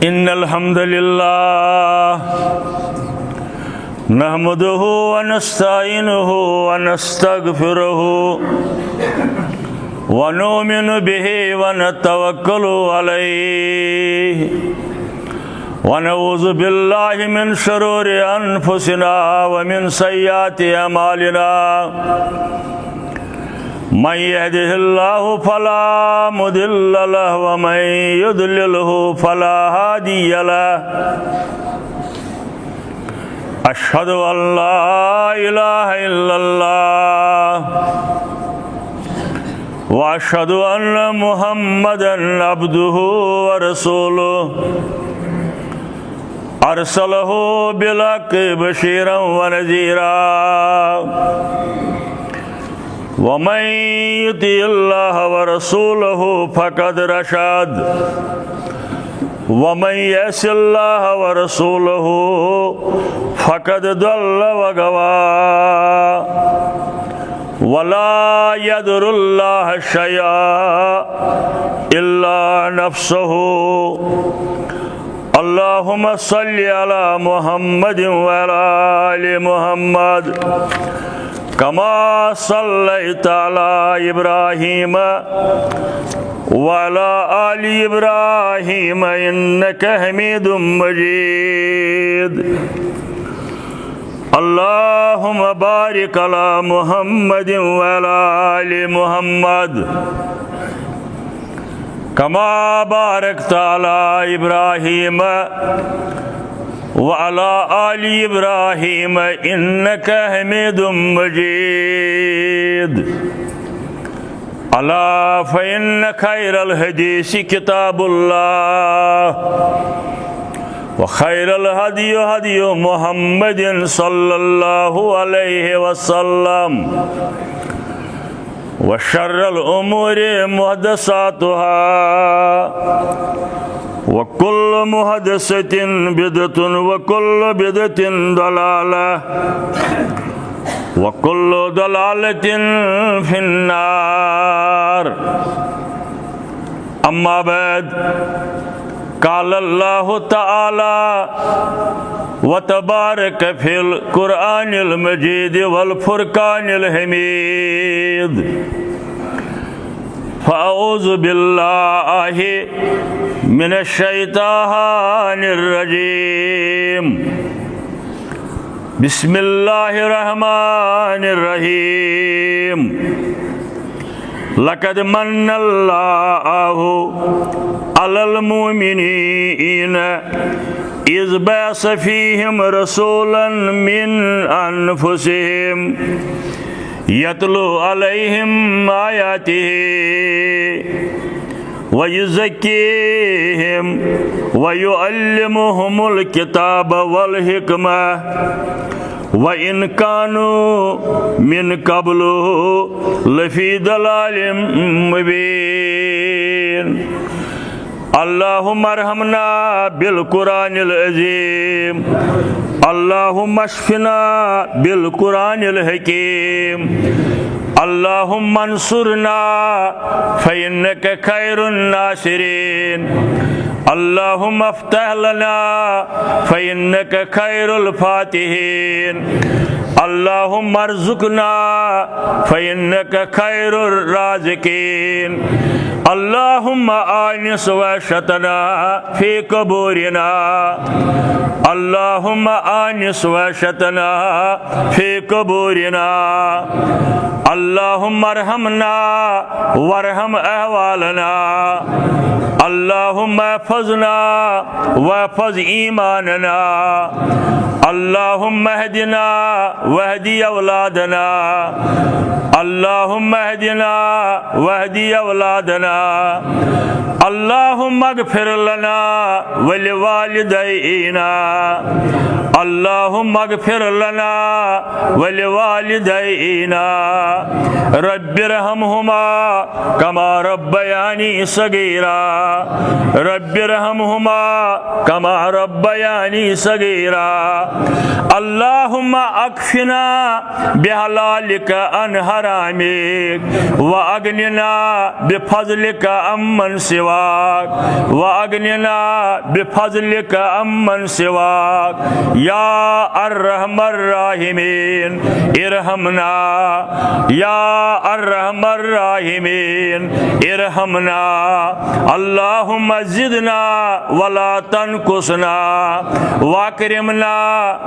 इन्नल हम्दुलिल्लाह नहमदुहु व नस्तईनुहु व नस्तगफिरुहु व नुमिनु बिहि व नतवक्कलु अलैहि व नऊज़ु बिल्लाहि मिन शुरूरि अनफुसिना व मिन सय्यिआति अमालिना मन यहदिहिल्लाहु फला मुदिल्ल लहु व मन युद्लिलहु फला हादिय लहु अशहदु अल्ला इलाहा इल्लल्लाह व अशहदु अन्न मुहम्मदन अब्दुहु व रसूलुहु अरसलहु बिल हक़्क़ि बशीरन व नज़ीरा वमन युतिइल्लाह व रसूलहु फ़क़द रशद वमन यअसिल्लाह व रसूलहु फ़क़द दल्ल व गवा वला यदुरुल्लाह शयअन इल्ला नफ्सहु अल्लाहुम्मा सल्लि अला मुहम्मदिन व अला आलि मुहम्मद कमा सल्लैता अला इब्राहीम व अला आलि इब्राहीम इन्नका हमीदुम मजीद। अल्लाहुम्मा बारिक अला मुहम्मदिन व अला आलि मुहम्मद कमा बारकता अला इब्राहीम व अला आलि इब्राहीम इन्नका हमीदुम मजीद। अला फ़इन्न खैरल हदीसी किताबुल्लाह व खैरल हदी हदी मुहम्मदिन सल्लल्लाहु अलैहि वसल्लम व शर्रल उमूरि मुहदसातुहा व कुल्लु मुहदसतिन बिदअतुन व कुल्लु बिदअतिन दलालह व कुल्लु दलालतिन फिन्नार। अम्मा बाद क़ाल अल्लाहु तआला व तबारक फिल क़ुरआनिल मजीद वल फ़ुरक़ानिल हमीद। फ़अऊज़ु बिल्लाहि मिनश शैतानिर रजीम। बिस्मिल्लाहिर रहमानिर रहीम। लक़द मन्नल्लाहु अलल मुमिनीना इज़ बअस फ़ीहिम रसूलन मिन अनफुसिहिम यतलू अलैहिम आयातिही व युज़क्कीहिम व युअल्लिमुहुमुल किताब वल हिकमह व इन कानू मिन क़ब्लु लफ़ी दलालिम मुबीन। अल्लाहुम्मा अरहमना बिल क़ुरआनिल अज़ीम। अल्लाहुम्मा अश्फ़िना बिल क़ुरआनिल हकीम। अल्लाहुम्मा अंसुरना फ़इन्नका खैरुन नासिरीन। अल्लाहुम्मा अफ़्तह लना फ़इन्नका खैरुल फ़ातिहीन। अल्लाहुम्मा अर्ज़ुक़ना फ़इन्नका खैरुर राज़िक़ीन। अल्लाहुम्मा आनिस वहशतना फ़ी क़ुबूरिना। अल्लाहुम्मा आनिस वहशतना फ़ी क़ुबूरिना। अल्लाहुम्मा अरहमना वरहम अहवालना। अल्लाहुम्मा अहफ़ज़ना वहफ़ज़ ईमानना। अल्लाहुम्मा अहदिना वहदी औलादना। अल्लाहुम्मा अहदिना वहदी औलादना। अल्लाहुम्मा अग़फ़िर लना व लिवालिदैना। अल्लाहुम्मा अगफिर लना वलिवालिदैना रब्बिरहमहुमा कमा रब्बयानी सगीरा रब्बिरहमहुमा कमा रब्बयानी सगीरा अल्लाहुम्मा अक्फिना बिहलालिका अन हरामिक व अग्निना बिफज़लिका अम्मन सिवाक व अग्निना बिफज़लिका अम्मन सिवाक या अर्रहमर राहिमीन इरहमना या अर्रहमर राहिमीन इरहमना अल्लाहुम्मा ज़िदना वला तनकुसना वाकरिमना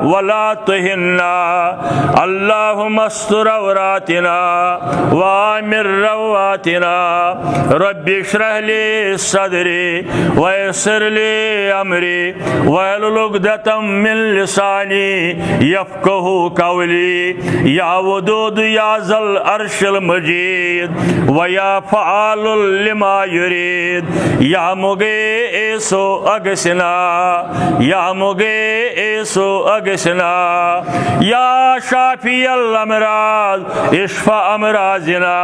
वला तुहिन्ना अल्लाहुम्मा अस्तर औरातिना वामिर रवातिना रब्बि इश्रह ली सदरी वयस्सिर ली अमरी वहलुल उक़दतम मिन लिसानी यफ़क़हू क़ौली या वदूद या ज़ल अर्शिल मजीद व या फ़आलुल लिमा युरीद या मुग़ीसु अग़सिना या मुग़ीसु अग़सिना या शाफ़ियल अमराज़ इश्फ़ा अमराज़िना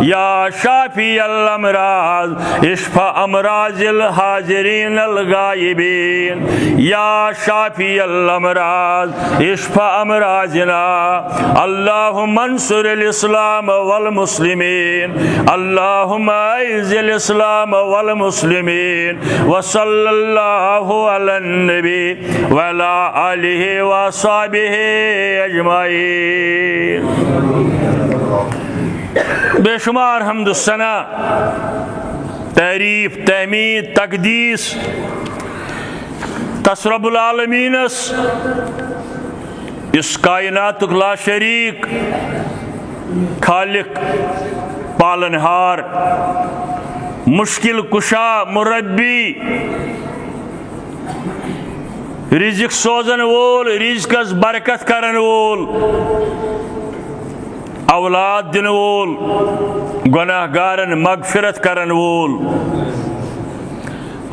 या शाफ़ियल अमराज़ इश्फ़ा अमराज़िल हाज़िरीनल गायबीन या शाफ़ियल अमराज़ इश्फ़ा अमराज़िना अल्लाहुम्मा अंसुरिल इस्लाम वल मुस्लिमीन अल्लाहुम्मा अइज़िल इस्लाम वल मुस्लिमीन व सल्लल्लाहु अलन नबी व अला आलिहि व अस्हाबिहि अजमाइन। बेशुमार हम्द सना तारीफ तहमीद तकदीस तस रब्बुल आलमीनस इस कायनातुक ला शरीक खालिक पालनहार मुश्किल कुशा मुरब्बी रिज़्क़ सोजन वोल रिज़्क़स बरकत करन वोल औलाद दिन वोल गुनाहगारन मगफिरत करन वोल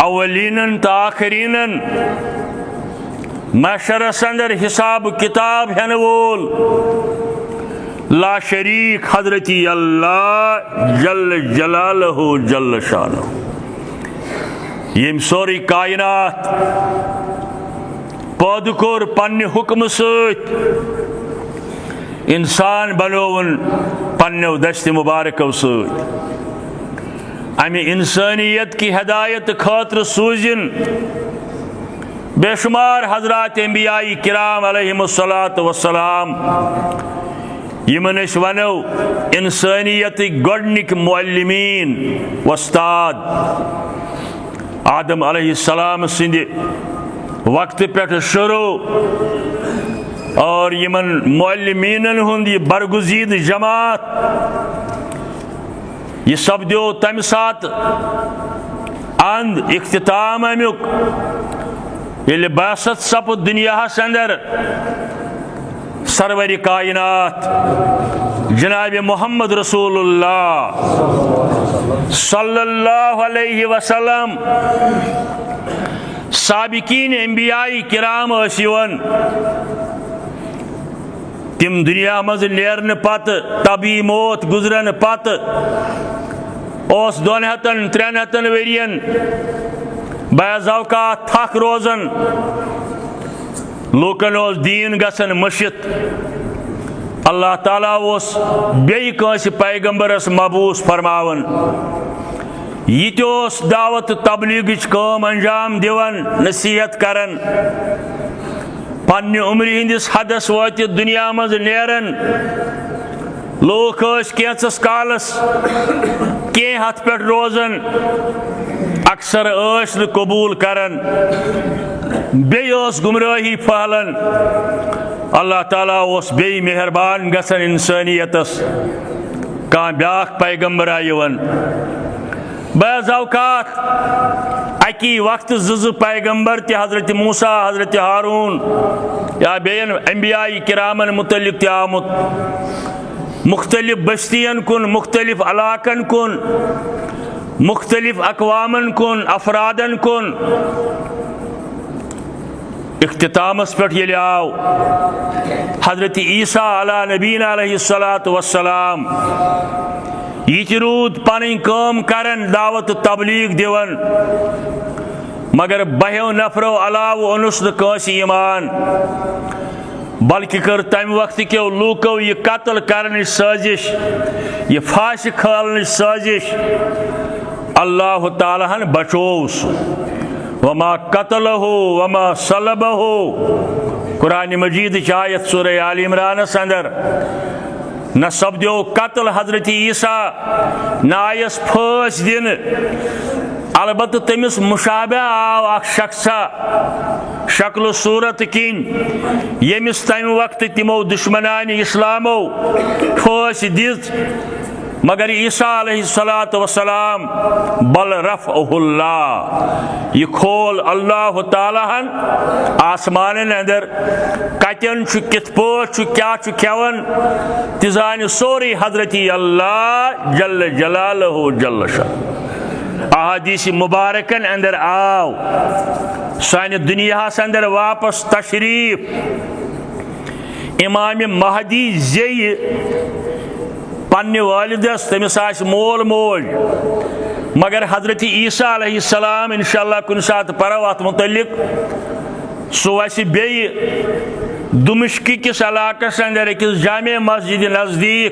अवलीनन तो आखरीनन महशरस अंदर हिसाब किताब हन वोल ला शरीक हज़रती अल्लाह जल जलालहु जल शानहु यम सोरी कायनात पैदा कोर पन्ने हुक्म सत इंसान बनोवन पन्ने दस्त मुबारकों सत अमि इंसानियत की हिदायत खातिर सूजिन बेशुमार हजरात अंबियाई किराम अलैहिमुस्सलातु वस्सलाम यमन अस वनो इंसानियत गोडनिक मुअल्लिमीन वस्ताद आदम अलैहिस्सलाम सिंध वक्त पे शुरू और यमन मुअल्लिमीनन हुंद ये बरगुजीद जमात ये सपद्यो तम सात अंद इख्तिताम अमुक ये बासत सपुद दुनिया अंदर सरवरी कायनात जनाब मोहम्मद रसूलुल्लाह सल्लल्लाहु अलैहि वसल्लम साबिकीन अंबियाई किराम यवन तिम दुनिया मज नेरन पत तबी मौत गुजरन पत ओस 200-300 वरियन बाज़ औक़ात थक रोजन लूकन ओस दीन गसन मशित अल्लाह ताला ओस बेई कांस पैगंबरस मबूस फरमावन यित ओस दावत तबलीगिच काम अंजाम दिवन नसीहत करन पन्ने उम्र हिंदिस हदस वातित दुनिया मज नेरन लोक कैंसस कालस के हथ पे रोजन अक्सर कबूल करन बेस गुमराही फहलन अल्लाह ताला उस बे मेहरबान गसन इंसानियतस कह ब्याख पैगंबरा यवन बाज़ औक़ात अकी वक्त ज़ पैगंबर ते हज़रत मूसा हज़रत हारून या बेन अंबियाई किरामन मुतल्लिक़ ते आमुत मुख्तलिफ बस्तियन कुन मुख्तलिफ अलाकन कुन मुख्तलिफ अक़वामन कुन अफरादन कुन इख्तितामस पे ये आओ हजरत ईसा अला नबीना अलैहिस्सलातु वस्सलाम ये रूद पन काम करन दावत तबलीग दिवन मगर बहो नफरो अलाव ओनुस नस ईमान बल्कि कर तम वक्त के लूको यह कत्ल करने साजिश यह फाश खालने साजिश अल्लाह ताला हन बचोस वमा कतलहु वमा सलबहु कुरान मजीद आयत सूरह आल इमरान अंदर न सपदो कत्ल हजरत ईसा न आयस फांस दिन अलबत्त तमिस मुशाबह आव अख शख्सा शक्ल सूरत किन यमिस तम वक्त तिमो दुश्मनान इस्लामो फांस दित मगर ईसा अलैहिस्सलातु वस्सलाम बल रफ़अहुल्लाह यह खोल अल्लाह ताला हन आसमान अंदर कतन कित पे क्या खेवन तिजान सोरी हजरत अल्लाह जल्ल जलालहु जल्ल शाह अहादीस मुबारकन अंदर आव सानि दुनिया अंदर वापस तशरीफ इमाम महदी ज़ेय पन्ने वालिदस तमिस मोल मोज मगर हजरत ईसा अलैहिस्सलाम इंशाअल्लाह कुन सात परो अत मुतल्लिक सह बे दुमश्की किस इलाकस अंदर अकिस जामे मस्जिद नजदीक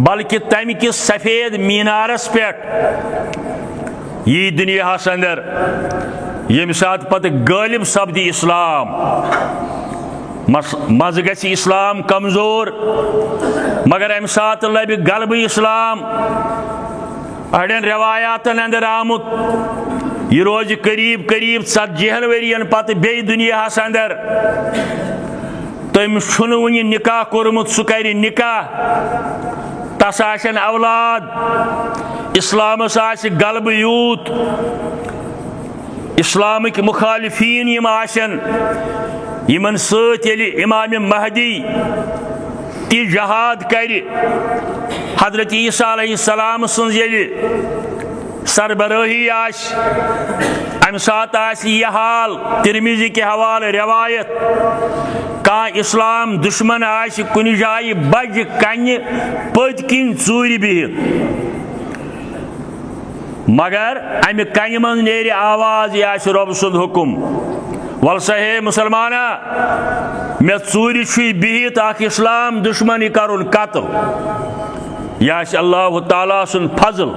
बल्कि तम किस सफेद मीनारस पे यी दुनिया अंदर यम सात पत गालिब सपदी इस्लाम मज गि इस्लाम कमजोर मगर अम सात लबि गलब इस्लाम अड़न रवायातन अंदर आमुत यह रोज करीब करीब 70 वरियन पत बे दुनिया अंदर तम वन निकाह कोरमुत सह कर निकाह तस आशन औलाद इस्लामस आस गलब यूत इस्लामिक मुखालिफीन यम आशन यमन सत इमाम महदी ती जहाद कर हजरत ईसा अलैहिस्सलाम सुन सरबराही आश अम सात यह हाल तिरमिजी के हवाले रवायत कह इस्लाम दुश्मन आश कुन जाय बज कन पत किन चूर बिहित मगर अमि कन मज नेर आवाज यह रब सुंद हुकुम वल सहे मुसलमाना मे चूर बिहित अख इस्लाम दुश्मन करुन कत्ल यह अल्लाह ताला सुन फजल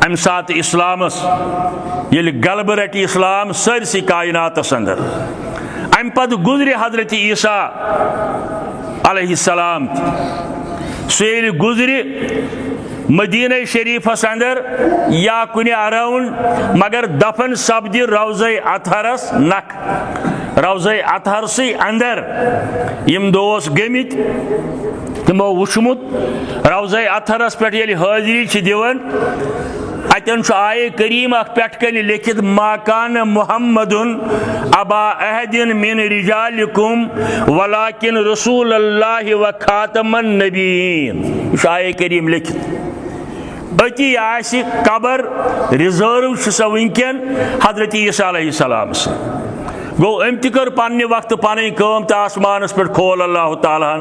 अम सात इस्लामस ये गलब रट इस्लाम सरसी कायनातस अंदर अम पद गुजरे हजरत ईसा अलैहिस्सलाम सह गुजरे मदीना शरीफस अंदर या कुन अराउंड मगर दफन सपदि रौज़े अतहरस नख रौज़े अतहरसी अंदर यम दोस गमित तमो वुचमुत रौज़े अतहरस पे ये हाजिरी दिवन अतन आये करीम पे लिखित माकान मुहम्मदुन अबा अहदिन मिन रिजालिकुम वलाकिन रसूल अल्लाह व खातमन नबीयीन आये करीम लिखित अति आस कबर रिजर्व सह वनकन हजरत ईसा अलैहिस्सलाम से गो अम कर पन्ने वक्त पन कम तो आसमानस पे खोल अल्लाह ताला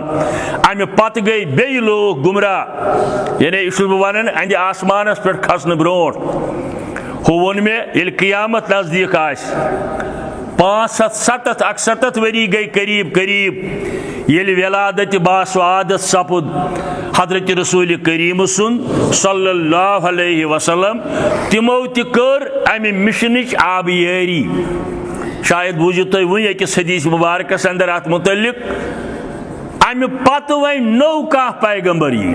अमि पत गई बे लोग गुमराह यानी यह वन अंद आसमानस पे खसन ब्रोट हु वोन मे ये क़यामत नजदीक आस 567 वरी गई करीब करीब ये विलादत बासआदत सपुद हजरत रसूल करीम सुन सल्लल्लाहु अलैहि वसल्लम तिमो कर अमि मिशनच आबियारी शायद बूझो तुम वन अकिस हदीस मुबारकस अंदर अत मुतल्लिक अमि पत वन नौ कह पैगंबर यी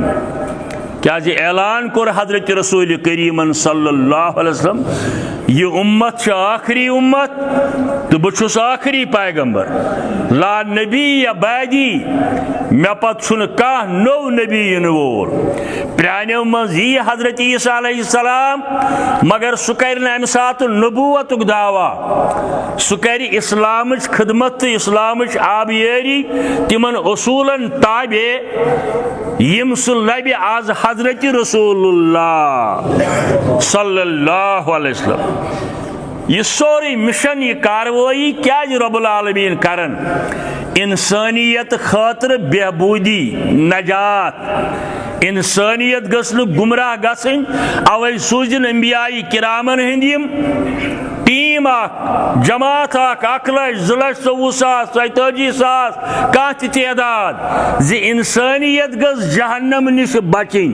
क्या ऐलान कोर हजरत रसूल करीमन सल्लल्लाहु अलैहि वसल्लम यह उम्मत आखिरी उम्मत तो बहुस आखिरी पैगंबर ला नबी या बैदी मे पत कह नो नबी इन वोल प्रानो मज यी हजरत ईसा अलैहिस्सलाम मगर सह कर अम सात नबूवत दावा सह कर इस्लाम खिदमत तो इस्लाम आबियारी तिमन उसूलन ताबे यम सह लबि आज हजरत रसूलुल्लाह सल्लल्लाहु अलैहि वसल्लम यह सोरी मिशन यह कार्रवाई क्या रब्बुल आलमीन करन इंसानियत खातिर बेहबूदी नजात इंसानियत गस्न गुमराह गसन अवै सूजन अंबियाई किरामन हिंदियम टीम जमात 1,02,24,47,000 कह तदाद जे इंसानियत गस जहन्नम निश बचिन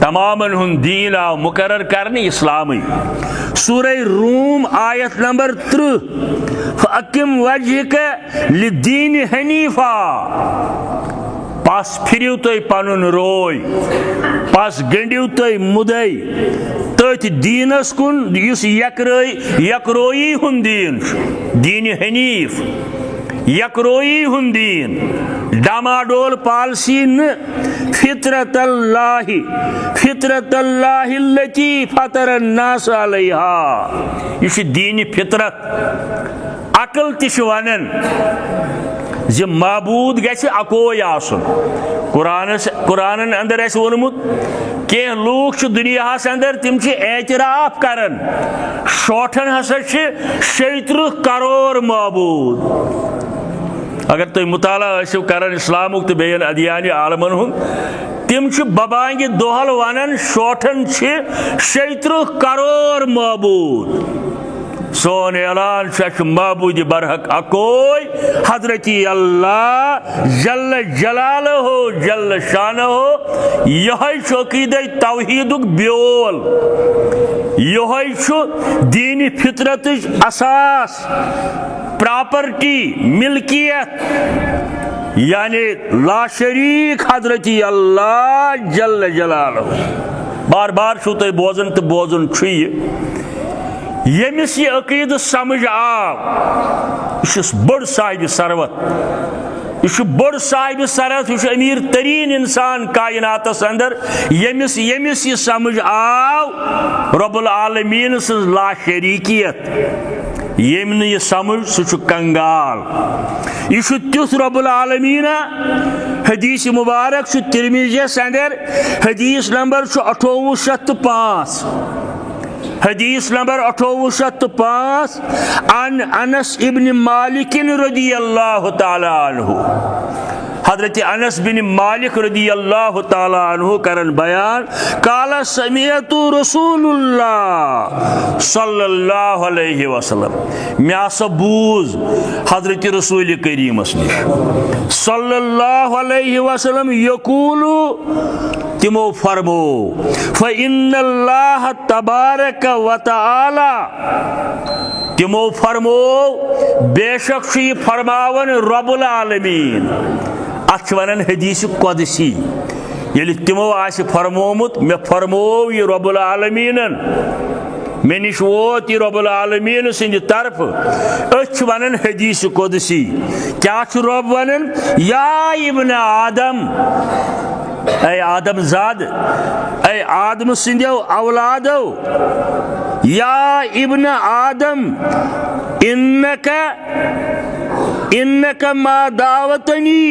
तमामन हुन दीन आव मुकर्रर करने इस्लामी सूरह रूम आयत नंबर 30 फअकिम वजहक लिद्दीन हनीफा पास फिरियो तुय पनुन रोय पास गंडियो तुय मुदय तथ दीनस कुन युस यकरोई हुन दीन हनीफ यकरोई हुन दीन डामाडोल पालसी न फितरतल्लाहि लती फतरन्नास अलैहा यह दीन फितरत अकल तिश वनन जे माबूद गछ अकोय आसन कुरान अंदर ऐसे वोनमुत के लूक दुनियास अंदर तिम एतराफ करन शोठन हसा 70 करोड़ माबूद अगर तुम मुताला कर इस्लामुक तो बेन अदियान आलमन हुन तिम बबांगे दोहल वनन शोठन 70 करोड़ माबूद सोन ऐलान महबूद बरहक अकोय हजरती अल्लाह जल्ल जलालहु जल्ल शानहु यह अकीद तौहीदुक ब्योल यह दीन फितरत असास प्रॉपर्टी मिल्कियत यानी लाशरीक हजरती अल्लाह जल्ल जलालहु बार बार छो तुम बोजन तो बोजन यमिस यह अकीद समझ आव यह बड़ साहिब सरवत यह बड़ साहिब सरवत यह अमीर तरीन इंसान कायनातस अंदर यमिस यह समझ आव रब्बुल आलमीन सं लाशरीकियत यम न यह समझ सह कंगाल यह तुथ रब्बुल आलमीन हदीस मुबारक तिरमिज़ियस अंदर हदीस नंबर 2805 हदीस नंबर 2805 अन अनस इब्न मालिक रदियल्लाहु ताला अन्हु हजरत अनस बिन मालिक रदियल्लाहु ताला अन्हु करन बयान काला समिअतु रसूलुल्लाह सल्लल्लाहु अलैहि वसल्लम मैं बूज हजरत रसूल करीमस निश सल्लल्लाहु अलैहि वसल्लम यकूलु तिमो फरमो फ़इन्नल्लाह तबारक व तआला तिमो फरमो बेशक फरमावन रब्बुल आलमीन अथ वनन हदीस क़ुदसी ये तिमो आस फरमोमुत मे फरमो यह रब्बुल आलमीनन मे निश वोत यह रब्बुल आलमीन सिंद तरफ अथ वनन हदीस क़ुदसी क्या रब वनन या इब्न आदम ऐ आदम जाद ऐ आदम सिंदो औलादो या इब्न आदम इन्नका मा दावतनी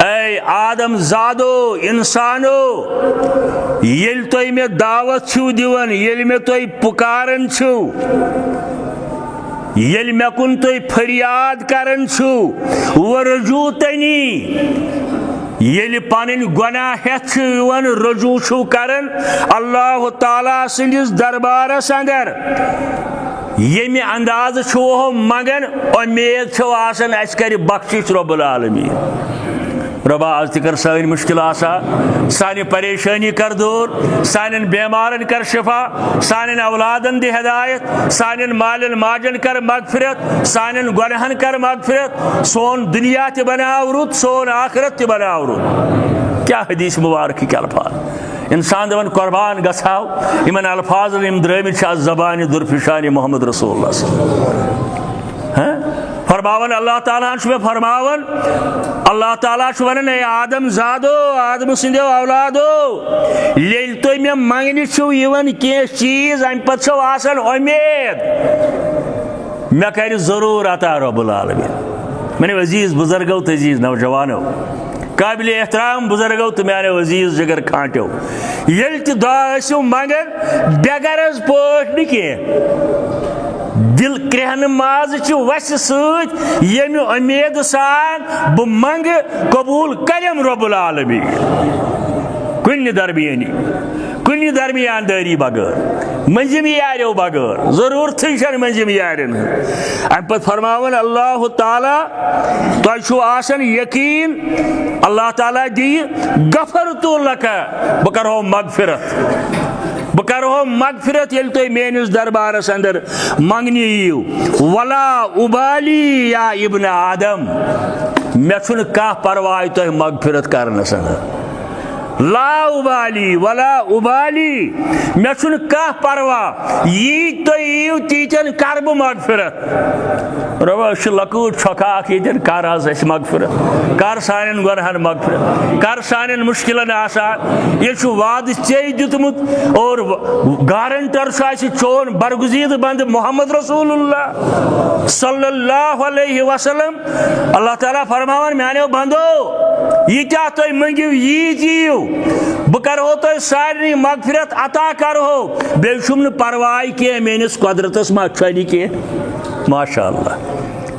ऐ आदम जादो इंसानो येल तोय मे दावत छु दिवन येल मे तोय पुकारन छु येल मे कुन तोय फरियाद करन छु वरजूतनी ये पन गुनाह हेथ रजू छू करन अल्लाह ताला सिंदिस दरबारस अंदर ये अंदाज छो मंगन उम्मीद छो आसन अस कर बख्शिश रब्बुल आलमीन रबा आज तक सानी मुश्किल सानी परेशानी कर दूर सान बेमारन कर शिफा सान औलादन दि हिदायत सान मालन माजन कर मगफिरत सान गुनाहन कर मगफिरत सोन दुनिया ते बनाव रुत सोन आखिरत ते बनाव रुत क्या हदीस मुबारक के अल्फाज इंसान दवन कुर्बान गसाव इमन अल्फाज द्रमित ज़बान दुरफिशान मोहम्मद रसूलुल्लाह फरमावन अल्लाह ताला फरमावन अल्लाह ताला वन आदम जादो आदम सिंदो औलादो ये तुम मे मंगन कह चीज अम पे उम्मीद मे कर जरूर अता रब्बुल आलमीन। मैंने अजीज बुजुर्गो तो अजीज नौजवानों काबिल एहतराम बुजुर्गो तो मेरे अजीज जिगर खांटो ये दुआ मंगन बेगरज पे दिल क्रेहन माज वस सम उम्मीद सान बह मंग कबूल करम रब्बुल आलमीन कुन दरमियानदारी बगैर मंजिम यारो बगैर जरूरत मंजिम यारन अम पे फरमावन अल्लाह ताला तुम आसन यकीन अल्लाह ताला दी गफर तो लक बह करो मगफिरत ये तुम मेनिस दरबारस अंदर मंगनी यू वला उबाली या इब्न आदम मे छुन कह परवाह तुम मगफिरत करनस अंदर ला उबाली वला उबाली मे छुन कह परवाह यी तो यू तीचन कर बह मगफिरत रवा लकूट छका कर मगफिरत कर सान गुनहन मगफिरत कर सान मुश्किलन आसान ये वाद चे दितमुत और गारंटर चोन बरगुजीद बंद मोहम्मद रसूलुल्लाह सल्लल्लाहु अलैहि वसल्लम अल्लाह ताला फरमावन मानो बंदो ये क्या तुम मंगियो यी दियो बह करो तो सारे मगफिरत अता करो बेशुम परवाह कह मेनिस कुदरतस मा कह माशा अल्लाह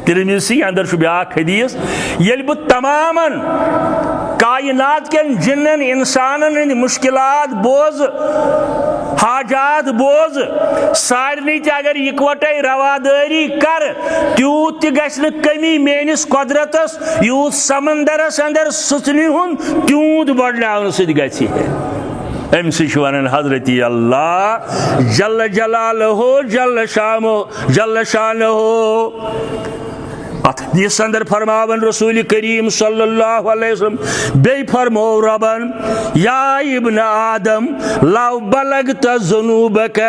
तिरमिज़ी अंदर ब्या हदीस ये बह तमामन कायनात के जिन्न इंसानन हंद मुश्किलात बोज हाजात बोज सारे अगर इकवटे रवादारी कर तूत त कमी मेनिस कुदरतस यूत समंदरस अंदर सुचनी हुन तूत बढ़न अम वन हजरत अल्लाह जल जलालहु जल शानहु हदीस अंदर फरमावन रसूल करीम सल्लल्लाहु अलैहि वसल्लम बे फरमो रबन या इब्न आदम लव बलगत ज़ुनूबक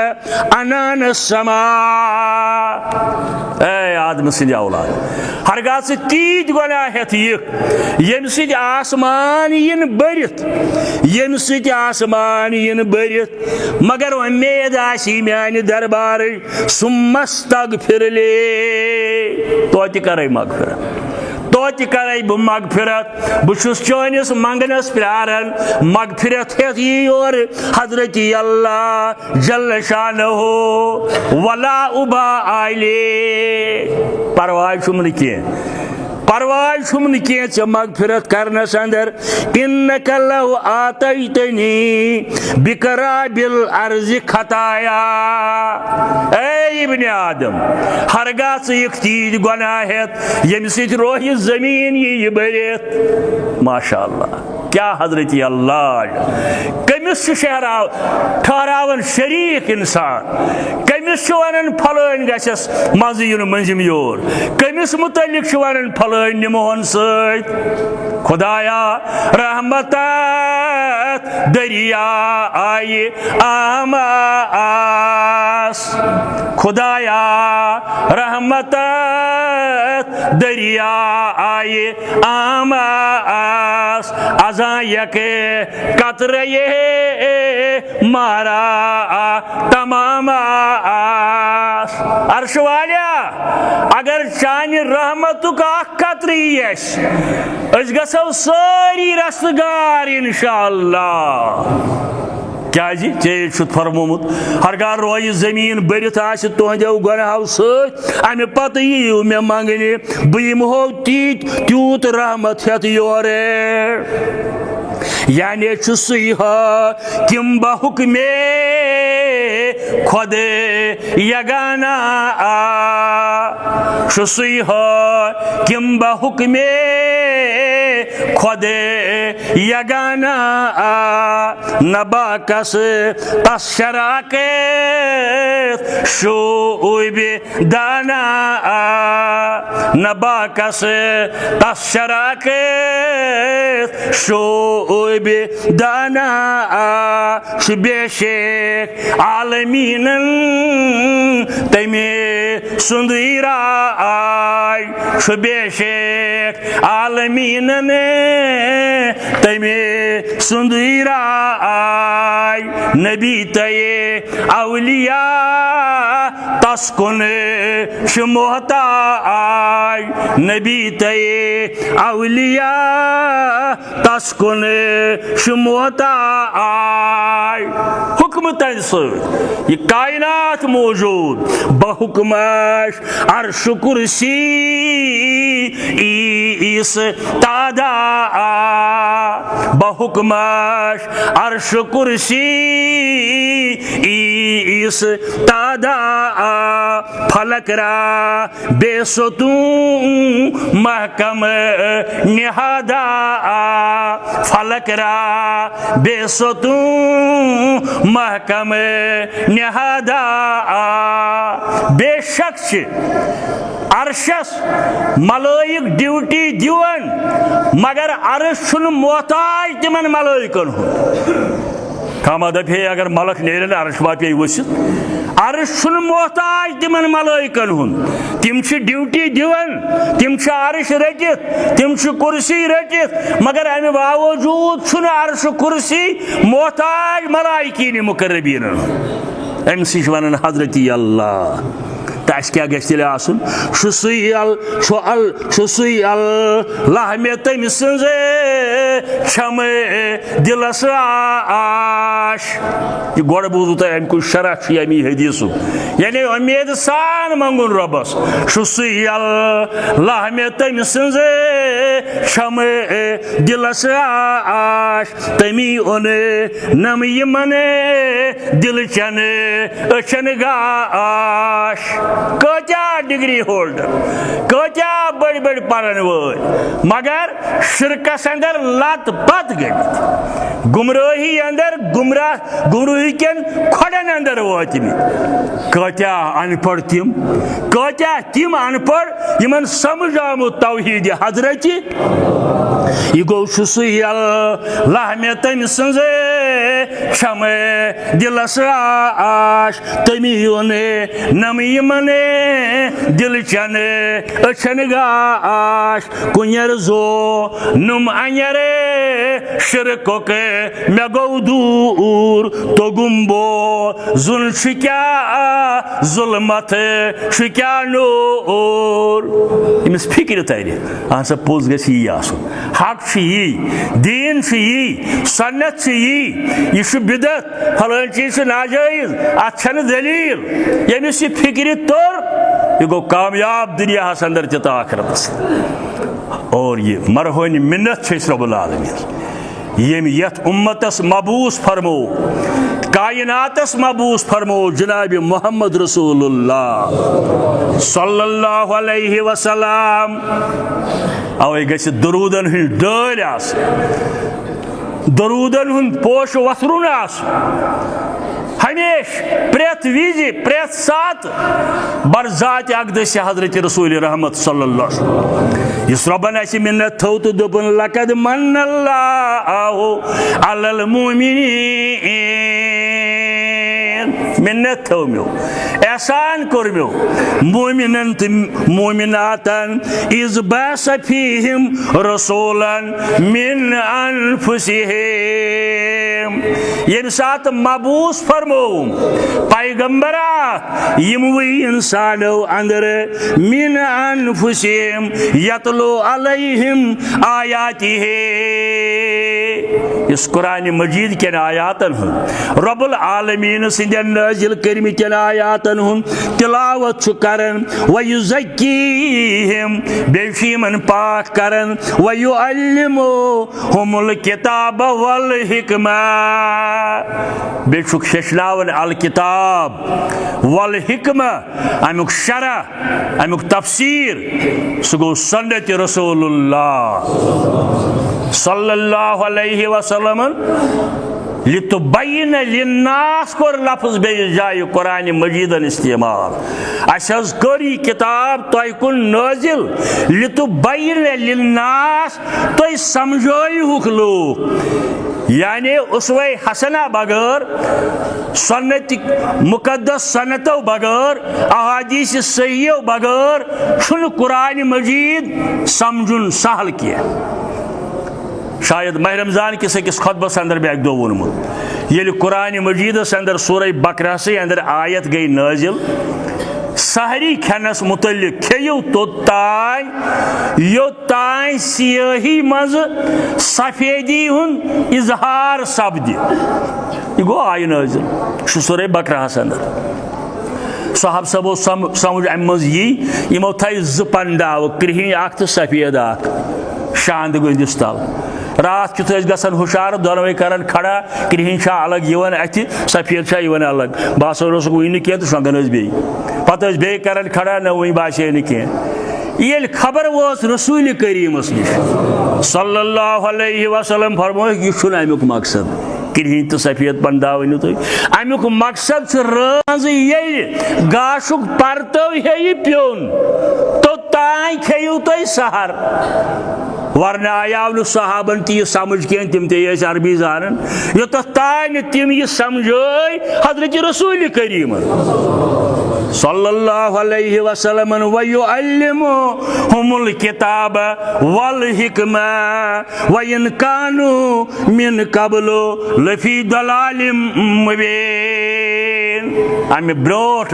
अनान समा ए आदम सिंद औलाद हरगाह से तीज गुनाह हेत यम सिद आसमान यन बरित मगर उम्मीद आसी म्यान दरबार सुम्मस्तगफिरली तो कर मगफिरत बहुस चोनिस मंगनस प्रारन मगफिरत हेत योर हजरत अल्लाह जल शानहु वला उबा आइले परवाह छुम कह मगफिरत करनस अंदर इन्नक लव आतैतनी बिकराबिल अर्ज खताया ए इब्न आदम हरगाह से एक तीज गुनाह हेत यम सित रोह जमीन ये बरित माशा अल्लाह क्या हजरत अल्लाह कमिस ठहरावन शरीक इंसान कमिस वन फलन गस मज इन मंजिम योर कमिस मुतलिक वन फलन निमोहन सत खुदाया रहमत दरिया आए आमास खुदाया रहमत दरिया आए आमास अजा यके कतरे ये मारा तमाम आस अर्श वालिया अगर चान रहमतुक कतरी यश गो सारी रस्तगार इंशाअल्लाह क्या जी चे फरमोमुत हरगाह रोय जमीन बरित तुहदो गुनाहों समे पत यू मे मंगने बह तीत तूत रहमत हेत योर यानी सह किम बहुकमे खुद यगाना सह किम बहुकमे खुद यगाना नबाकस तशराक शोब दाना नबाकस तशराक शोब दाना बेशेख आलमीन तमे सुंदई राय बेशेक आलमीन ने तमे सुंदई राय नबी तये अवलिया तस्कुन मोहताय नबी तये अवलिया तस्कुन मोहताय हुक्म तन ये कायनात मौजूद बहुकमश अर्श कुर्सी इस तादा बहुकमश अर्श कुर्सी इस तादा फलकरा बेसतू महकम निहादा फलकरा बेसतू महकम निहादा बेशक अर्शस मलाइक ड्यूटी दिवन मगर अर्श मोहताज तिमन मलाइकन कमा दफे अगर मलक नेरन अर्श वापे वसित अर्श मोहताज तिमन मलाइकन तिम ड्यूटी दिवन तिम अर्श रटित तिम कुर्सी रटित मगर अमे बावजूद अर्श कुर्सी मोहताज मलाइकीन मुकर्रबीन अमस वन हजरत अल्लाह तस क्या गल आसन तम सज क्षम दिलस आश यह गोड़ बूजू तुम अमुक शरह अमी हदीस यानी उम्मीद सान मंगुन रबस मे तम सज क्षम दिलस आश तमी ओन नम यमन दिल चन अचन गाश कचा डिग्री होल्डर कचा बड़ बड़ पढ़न वो मगर शिरकस अंदर लत पत गई गुमराही अंदर गुमराही कन खोड़न अंदर वोतम कचा अनपढ़ तिम अनपढ़ यमन समझ आमुत तौहीद हजरत यह गो मे तम सज क्षम दिलस आश तमी ओन नम यमन दिल चन अचन गाश कुनर जो नुम अनर शिरकुक मे गो दूर तो गुम्बो जुल क्या जुलमत क्या नूर अमिस फिक्र तर सा पोज गई हक यी दीन यी सन्नत यी यह बिदत फलान चीज नाजायज अत दलील यमिस यह फिक्र तोर यह गो कामयाब दुनिया अंदर तो आखिरत और ये मरहन मिन्नत रब्बुल आलमीन यम यथ उम्मतस मबूस फरमो कायनातस मबूस फरमो जनाब मोहम्मद रसूलुल्लाह सल्लल्लाहु अलैहि वसल्लम अवे गछ दरूदन हन डल आस दरूदन हन पोश वसरुन आस हमेश प्रेत विजि प्रेत सात बरजात अकदस हजरत रसूल रहमत सल्लल्लाहु अलैहि वसल्लम इस रब्बन अस मिन्नत थो तो दोपन लकद मन्नल्लाहु अलल मुमिनीन मिन्नत थो म्यो एहसान कोर म्यो मुमिनन तो मुमिनातन इज बास फीहिम रसूलन मिन अनफुसिहिम यम सात मबूस फरमो पैगंबरा यमवी इंसानो अंदर मिन अनफुसिहिम यतलो अलैहिम आयातिहि इस कुरान मजीद के आयातन रब्बुल आलमीन सिंदन नाजिल करमितन आयातन तिलावत करन व युज़क्कीहिम बेशीमन पाक करन व युअल्लिमुहुमुल किताब वल हिकमा बेशुक शेषनावन अल किताब वल हिकमा अमुक शरह अमुक तफसीर सगो सुन्नत रसूलुल्लाह सल्लल्लाहु अलैहि वसल्लम लितुबय्यिन लिन्नास कोर लफ्ज बेयिस जाय कुरान मजीदन इस्तेमाल अस कर यह किताब तोह कुन नाजिल लितुबय्यिन लिन्नास तुम समझायुक लोग यानी उसवे हसना बगैर सन्नत मुकद्दस सन्नतों बगैर अहादीस सहीयों बगैर छुन कुरान मजीद समझुन सहल किया। शायद माह रमजान किस अकिस खुतबस अंदर बे दो वोनमुत ये कुरान मजीदस अंदर सूरह बकरा से अंदर आयत गई नाजिल सहरी खनस मुतल्लिक खेयु तोतान योतान सियाही मज सफेदी हुन इजहार सब्द ये गो आय नाजिल सूरह बकरा अंदर साहब सबो समझ अम मज यमो थी ज पंडाव क्रिहिन अख तो सफेद अख शांद गुंदिस तल रात कित गसन हुशार दोनों करान खड़ा क्रिहिन अलग यवन अथ सफेद यवन अलग बासो वन कह तो शंगन बे पत बे करान खड़ा न वन बासे कह ये खबर वोस रसूल करीमस निश सल्लल्लाहु अलैहि वसल्लम फरमो यह अमुक मकसद क्रिहिन तो सफेद पंडाव वन तुम अमुक मकसद राज ये गाशुक परतो हे प्योन तो ताई खेयु तुम सहर वरना आयाव न सहाबन ती समझ कह तम ते अरबी जानन योत तान तम यह समझ हजरत रसूल करीम सल्लल्लाहु अलैहि वसल्लम व युअल्लिमुहुमुल किताब वल हिकमा व इन कानू मिन कब्लु लफी दलालिम मुबीन। अमे ब्रोठ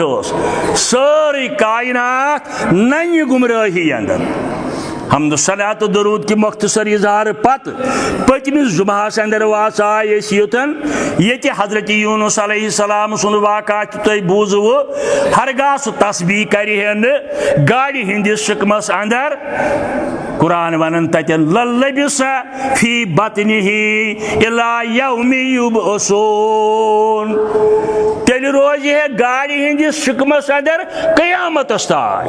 सारी कायनात नई गुमराही अंदर हमद सलात दरूद की मुख्तसर इजहार पत पतमिस जुमास अंदर वास योतन ये हजरत यूनुस अलैहिस्सलाम सुन वाक़ा तुम बूजव हरगा सह तस्बीह कर गाड़ी हंदिस शिकमस अंदर कुरान वन तन ललबिस फी बतनिही इला यौमि युबअसून तेल रोज है गाड़ी हंदिस शिकमस अंदर कयामत ताय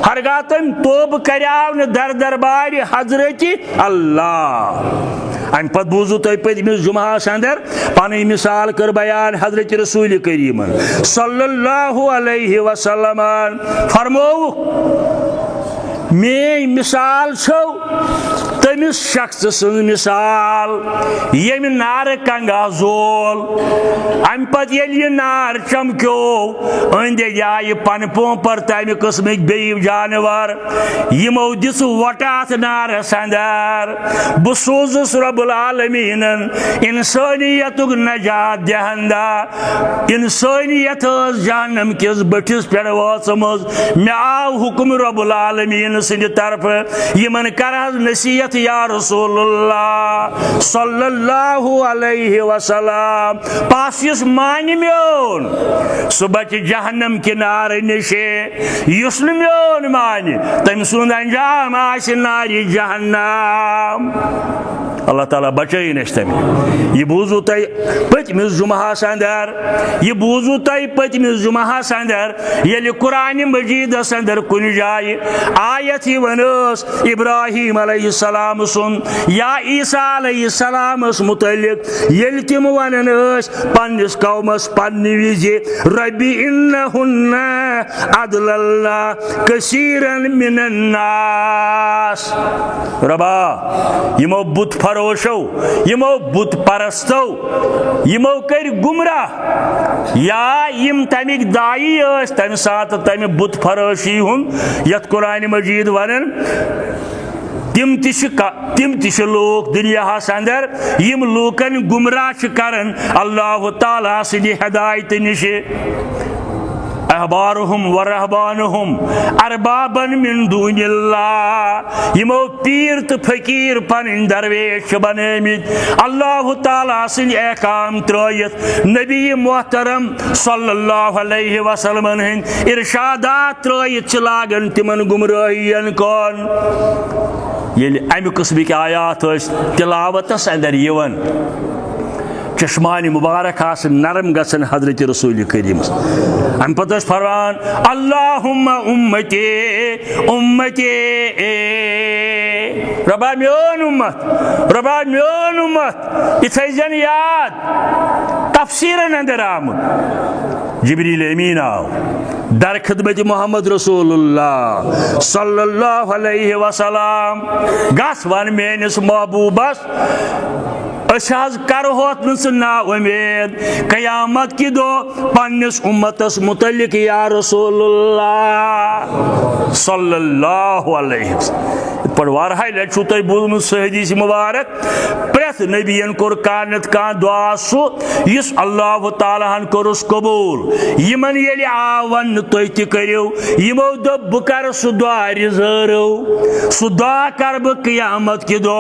हरगा तम तोब कराव दर दरबार हजरत अल्लाह। अम पत बूजू तुम पतमिस जुमास अंदर पन मिसाल कर बयान हजरत रसूल करीम सल्लल्लाहु अलैहि वसल्लम फरमो मे मिसाल छो तमिस शख्स सं मिसाल यम नार कंगा जोल अम पत ये नार चमक्यो अंद आय पन पोपर तमि किस्म बे जानवर यमो दिस वटात नारस अंदर बह सोजुस रब्बुल आलमीनन इंसानियतुक नजात दहंदा इंसानियत जहन्नम किस बटिस पे वाचमज मे आव हुक्म रब्बुल आलमीन सिंद तरफ यमन कर नसीहत या रसूलुल्लाह सल्लल्लाहु अलैहि वसल्लम पासिस मान म्योन सह बच जहन्नम किनार निशे युस न म्योन मान तम सुंद अंजाम आस नारी जहन्नम। अल्लाह ताला बचन तम यह बूजू तुम पतमिस जुमास अंदर यह बूजू तुम पतमिस जुमास अंदर ये कुरान मजीदस अंदर कुन जाय आयत वनस इब्राहिम अलैहिस्सलाम सुन या ईसा अलैहिस्सलाम मुतल्लिक ये तिम वनन पन्निस कौमस पन्नि विज रब्बी इन्नहुन्ना अदलल्ना कसीरन मिनन नास। रबा यमो बुत फरोशो यमो बुत परस्तो यमो कर गुमराह या यम तमिक दाई तम सात तम बुत फरोशी हुन यत कुरान मजीद वनन तिम तिश लोग दुनिया अंदर यम लूकन गुमराह करन अल्लाह ताला सिंध हिदायत निश अहबारुहुम व रहबानुहुम अरबाबन मिन दूनिल्लाह यमो पीर तो फकीर पन दरवेश बनमित अल्लाह ताला सिंध एहकाम त्रयित नबी मोहतरम सल्लल्लाहु अलैहि वसल्लम हंद इरशादात त्रयित लागन तिमन गुमराहियन कौन ये अमि किस्म आयात तिलावतस अंदर यवन चश्मान मुबारक नरम गसन हजरत रसूल करीम अम पत फरमान अल्लाहुम्मा उम्मती उम्मती रबा म्योन उम्मत इथन याद तफसीरन अंदर आमुत जिब्रील अमीन आव दर खिदमत मोहम्मद रसूलुल्लाह सल्लल्लाहु अलैहि वसल्लम गस वन मेनिस महबूबस करो ना उम्मीद कयामत की दो पन्निस उम्मतस मुतल्लिक या रसूलुल्लाह सल्लल्लाहु अलैहि वसल्लम पर वारहाय लट छु तय बोलमु हदीस मुबारक प्रेथ नबियन कोर कानत का दुआ सु इस अल्लाह ताला हन कोरस कबूल यमन येली आवन तय त करियो यमो दो बुकर सु दुआ रिजरो सु दुआ कर ब कयामत की दो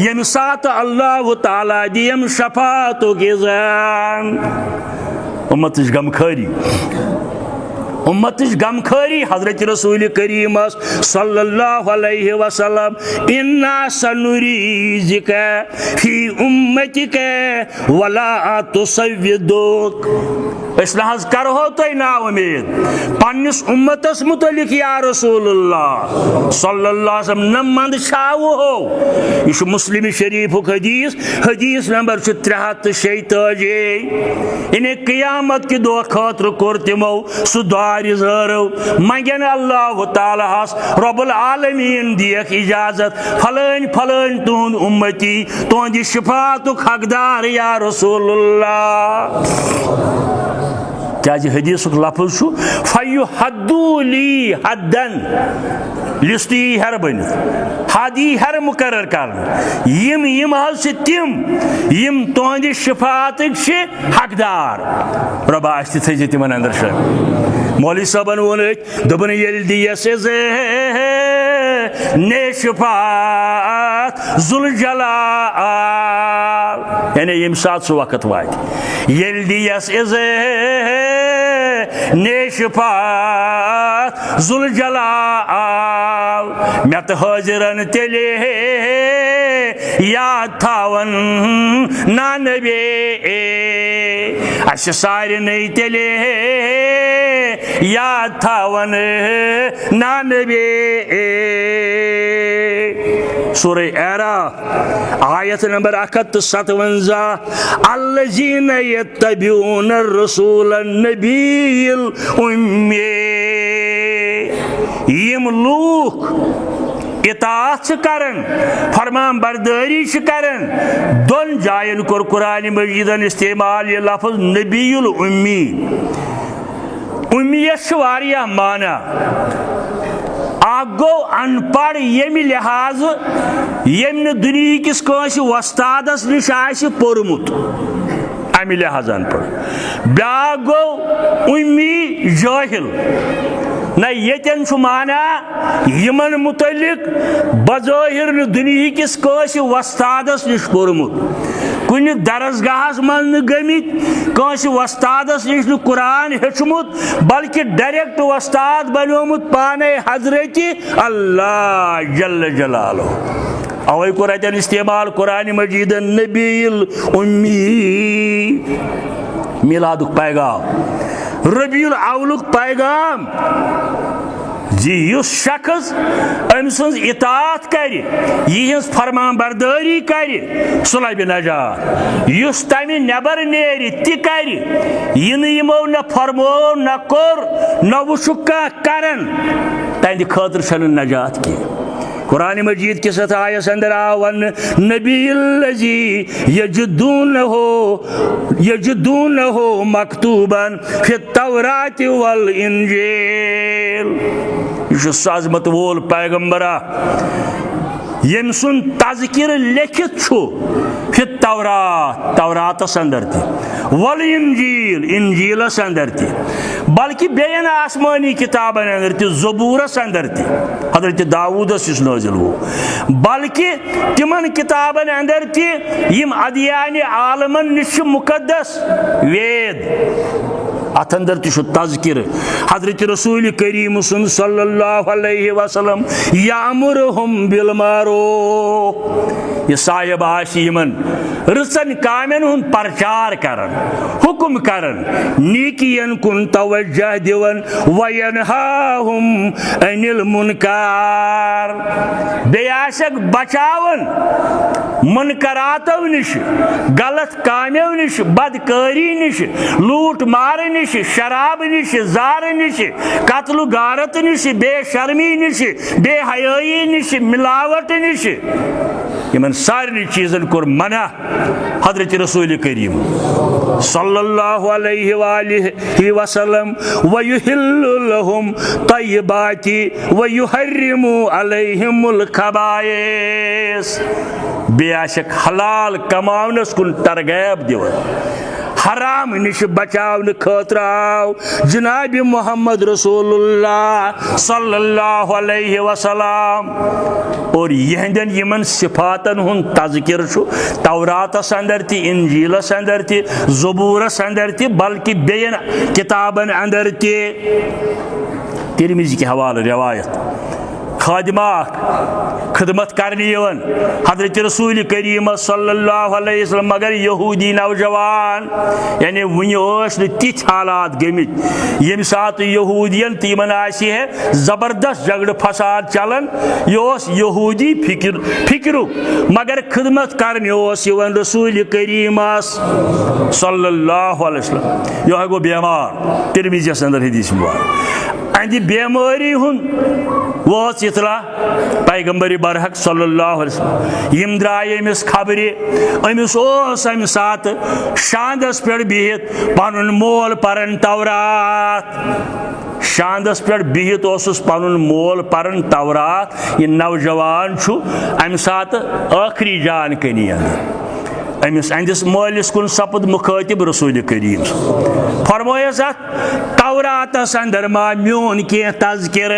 यम सात अल्लाह ताला दियम शफात गिजान उम्मत गमखरी हजरत रसूल करीम सल्लल्लाहु अलैहि वसल्लम इन्ना सनुरीज़िका फी उम्मतिका वला तुसव्विदुक इस्लाहज करो तो ना उम्मीद पन्निस उम्मतस मुतल्लिक या रसूलुल्लाह सल्लल्लाहु अलैहि वसल्लम न मंद छावो हो इस मुस्लिम शरीफ हदीस नंबर 346 इन्हें क़यामत की दो खातिर कोर तिमो सुधारी जरो मंगन अल्लाह ताला रब्बुल आलमीन दियक इजाजत फलन फलन तुहंद उम्मती तुहंद शफातुक हकदार या रसूलुल्लाह क्या हदीस लफ्ज फयु हद्दूली हदन लिस्टी हर बन हादी हर मुकर्रर कर यम तिम यम तुहंद शफातक हकदार रबा थे तिमन अंदर मौलवी साहबन वोन दोपन ये दियस ने शफात जुल जलाल यानी यम सात सु वक्त वात ये दियस ने शफात जुल जलाल मैं तो हाजिरन तेले याद थावन ना नबी अश सारे नहीं तेले याद थावन ना नबी सूरह आराफ आयत नंबर 157 अल्लज़ीना यत्तबिऊन रसूल नबील उम्मी यम लूक इताअत करन फरमान बरदारी करन दोन जायन कोर कुरान मजीदन इस्तेमाल ये लफ्ज नबीउल उम्मी उम्मियत वारिया माना गो अनपढ़ यमि लिहाज यम दुनिया किस वस्तादस निश पोर्मुत अमि लिहाज अनपढ़ ब्या गो उम्मी जाहिल न यन माना यमन मुतलिक बज़ाहिर दुनिया किस वस्तादस निश पोर्मुत कुन दरसगाहस मन गमित वस्तादस निश कुरान हेचमुत बल्कि डायरेक्ट वस्ताद बनोमुत पाने हजरत अल्लाह जल्ल जलालो अवै कोर इस्तेमाल कुरान मजीद नबील उम्मी मिलादुक पैगाम रबीउल अव्वलुक पैगाम जी युस शख्स अम सज इताअत कर यहज फरमान बरदारी कर सह लबि नजात युस तमि नेबर नेरि ति कर यमो न फरमो न कोर न वुचुक करन तहद खतर छन नजात की कुरान मजीद के साथ आयत अंदर आवन नबील्लज़ी यजिदूनहु मकतूबन फित तौरात वल इंजील यह अज़मत वोल पैगंबरा यम सुन तज़किर लिखित फित तौरातस अंदर वल इंजील इंजीलस अंदर बल्कि बेन आसमानी किताबन अंदर ज़बूरस अंदर हजरत दाऊदस इस नाजिल वो बल्कि तिमन किताबन अंदर यम अदियान आलमन निश मुकद्दस वेद अत अंदर तज़किर हजरत रसूल करीम सल्लल्लाहु अलैहि वसल्लम यामुरुहुम बिल मारूफ यह साहिब आशिमन रचन कामन हुन प्रचार करन हुक्म करन नीकियन कुन तवज्जह दिवन वयनहाहुम अनिल मुनकार बेयाशक बचावन मुनकरातों निश गलत कामों निश बदकारी निश लूट मार निश निश, शराब निश, जार निश, कत्ल गारत निश, बेशर्मी निश, बेहयाई निश, मिलावट निश, इन सारे चीजन कोर मना हजरत रसूल करीम सल्लल्लाहु अलैहि वालिहि वसल्लम व युहिल्लु लहुम तय्यबाति व युहर्रिमु अलैहिमुल खबाइस। बेशक हलाल कमावनस कुन तरगैब दिवन, हराम निश बचावन खतर आव जनाब मोहम्मद रसूलुल्लाह सल्लल्लाहु अलैहि वसल्लम। और यहंदन यमन सिफातन हुन तज़किर छु तौरातस अंदर ति, इंजीलस अंदर ति, ज़बूरस अंदर ति, बल्कि बेयन किताबन अंदर ति। तिरमिज़ी के हवाले रिवायत खादिमा खिदमत करने हजरत रसूल करीम सल्लल्लाहु अलैहि वसल्लम मगर यहूदी नौजवान यानी वन तिथ हालात गमित यम सात यहूदियन तिमन है जबरदस्त झगड़ फसाद चलान यह यहूदी फिक्र मगर खिदमत करने रसूल करीम सल्लल्लाहु अलैहि वसल्लम यह गो बेमार। तिरमिज़ी अंदर हदीस मुबारक अंद बेमारी हुन वोच इतला पैगंबर बरहक सल्लल्लाहु अलैहि वसल्लम यम द्राय अमिस खबरि अमिस ओस अमि सात शांदस पे बिहित पनुन मोल परन तौरात, शांदस पे बिहित ओसुस पनुन मोल परन तौरात। यह नौजवान छु अमि सात आखिरी जानकारी अमिस अंदिस मालिस कुन सपद मुखातिब रसूल करीम फरमायस तौरातस अंदर मा म्योन के तज़किर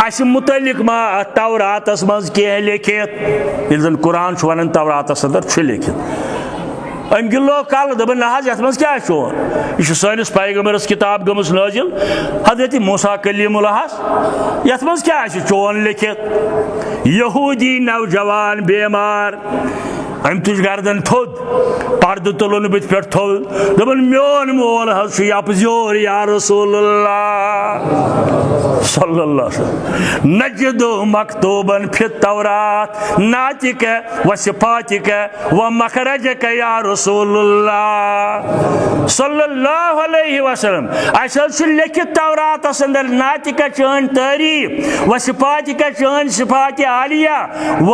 अस मुतलिक मा तौरातस मज के लिखित यन कुरान वन तौरातस अंदर लिखित अम गिलो कल दपन नज ये मज क्या यह सानिस पैगंबरस किताब गमस नाजिल हजरत मूसा कलीमुल्लाहस ये मज क्या चोन लिखित यहूदी नौजवान बेमार अम तुझ गर्दन थोद पर्द तुलन बुथ पे थोद दपन मोन मोल अपजोर या रसूलुल्लाह सल्लल्लाहु अलैहि वसल्लम नजदो मकतूबन फि तौरात नातिक व सिफातिक व मखरजक या रसूलुल्लाह सल्लल्लाहु अलैहि वसल्लम। अस लिखित तौरात अंदर नातिक चन तारीफ व सिफातिक चन सिफात आलिया व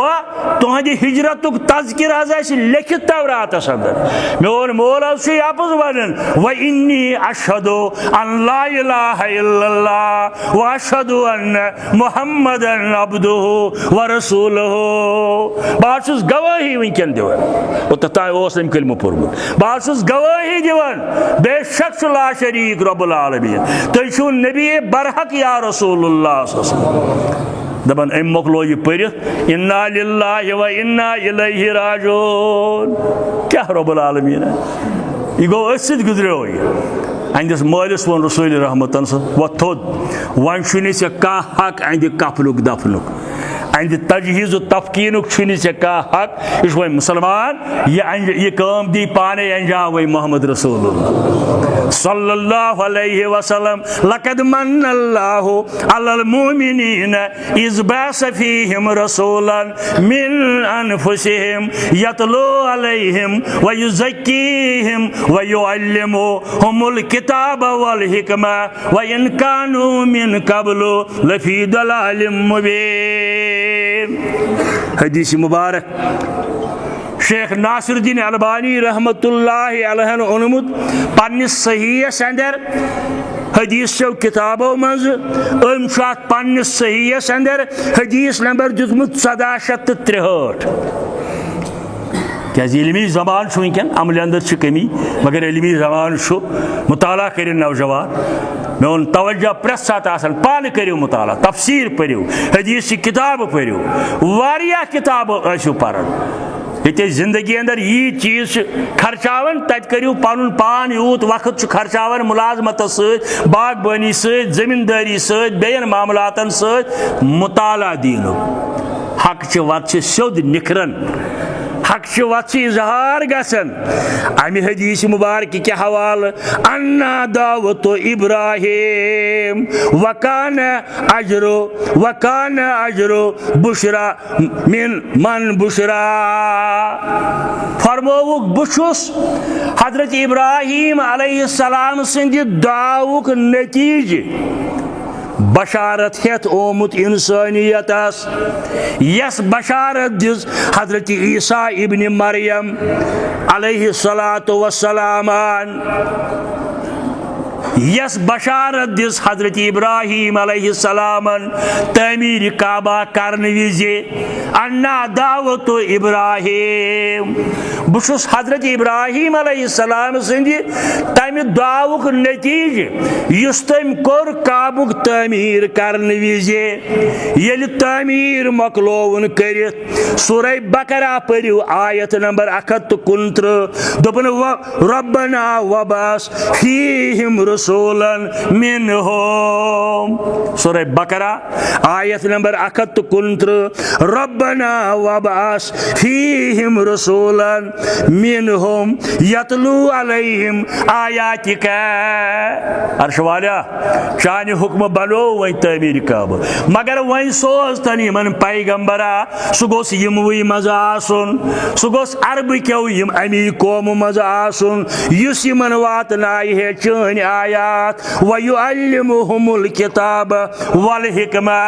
तुहद हिजरतुक तज़किर लिखित तौरात अंदर मोन मोल आपस वन व इन्नी अशहदु अन ला इलाहा इल्लल्लाह व अशहदु अन्न मुहम्मदन अब्दुहु व रसूलुहु। बात गवाही वनकन दिवन ओतन कलमु पोर्मुत बात गवाही दिवन बेशक ला शरीक रब्बुल आलमीन तुम नबी बरहक या रसूलुल्लाह दपन अम मोकलो यह पढ़ इन्ना लिल्लाहि व इन्ना इलैहि राजिऊन। क्या रब्बुल आलमीन यह गो अस गुजरो अंदिस मालिस वन रसूल रहमतन वो थोद वन शुनि से हक अंद कफलुक दफनुक अंद तजहीज़ तफकीनुक शुनि से हक यह वो मुसलमान यह काम दी पाने अंजाम वही मोहम्मद रसूलुल्लाह सल्लल्लाहु अलैहि वसल्लम लक़द मन्नल्लाहु अलल मुमिनीना इज़ बअस फ़ीहिम रसूलन मिन अनफुसिहिम यतलू अलैहिम व युज़क्कीहिम व युअल्लिमुहुमुल किताब वल हिकमा व इन कानू मिन क़ब्लु लफ़ी दलालिम मुबीन। हदीस मुबारक शेख नासिरुद्दीन अलबानी रहमतुल्लाहि अलैहि ओनमुत पन्निस सहीहस अंदर हदीस किताबों मज पन्निस सहीहस अंदर हदीस नंबर दितमुत 1763। क्या इलमी जबान वनकन अमल अंदर कमी मगर इलमी जबान मुताला कर नौजवान मोन तवज्जो प्रेस सात पान करो मुताला तफसीर पढ़ो हदीस की किताब पढ़ो वारिया किताब आसो पान ये जिंदगी अंदर यी चीज खर्चावन तत करू पन पान यूत वक्त खर्चावन मुलाजमत बागबानी जमींदारी बेन मामलातन मुताला दीन हक वत सोद निखरन हक वत इजहार गसन अमि हदीस मुबारक के हवाल अन्ना दावत इब्राहिम वकान अजरो बुशरा मिन मन बुशरा फरमोवुक बुछुस हजरत इब्राहिम अलैहिस्सलाम सिंदि दुआउक नतीजे बशारत हेत ओमुत इंसानियतस yes Basharat this Hazrat Isa ibn Maryam अलैहिस्सलातु वस्सलामान yes Basharat this हजरत इब्राहिम अलैहिस्सलामन तमीर काबा करने विजे अन्ना दावत इब्राहिम बुशुस हजरत इब्राहिम अलैहिस्सलाम सिंदि तमि दुआउक नतीजे युस तम कोर काबुक तमीर करने विजे येल तमीर मकलोवन करित सूरह बकरा पढ़ियो आयत नंबर 169 दोपन रब्बना वबस फीहिम रसूलन मिनहुम सूरह बकरा आयत नंबर 169 रब्बना वबस फीहिम रसूलन मिनहुम यतलू अलैहिम आयातिका अर्श वाला शान हुक्म बनो वही तमीर काब मगर वही सोच तन यमन पैगंबरा सह गोस यमवी मज आसुन सह गोस अरब क्यों यम अमी कौम मज आसुन युस यमन वातनाय है चन आयात वयुअल्लिमुहुमुल किताब वल हिकमा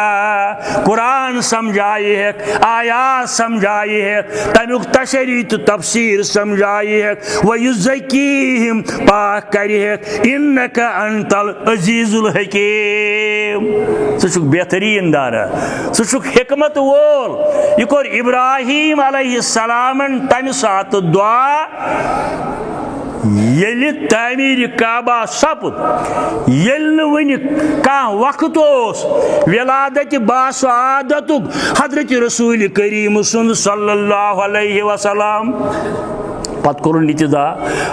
कुरान समझाए है आयात समझाए है तमुक तशरी तो तफसीर समझाए है वयुज़क्कीहिम पाक करे है इन्नका अंतल अजीजुल हकीम सुचुक बेहतरीन दारा सुचुक हिकमत वोल ये कोर इब्राहिम अलैहिस्सलामन तमि सात दुआ येल तमीर काबा सपुद येल वन कह वक्त विलादत बासादतुक हजरत रसूल करीम सल्लल्लाहु अलैहि वसल्लम पत कोर नितिदा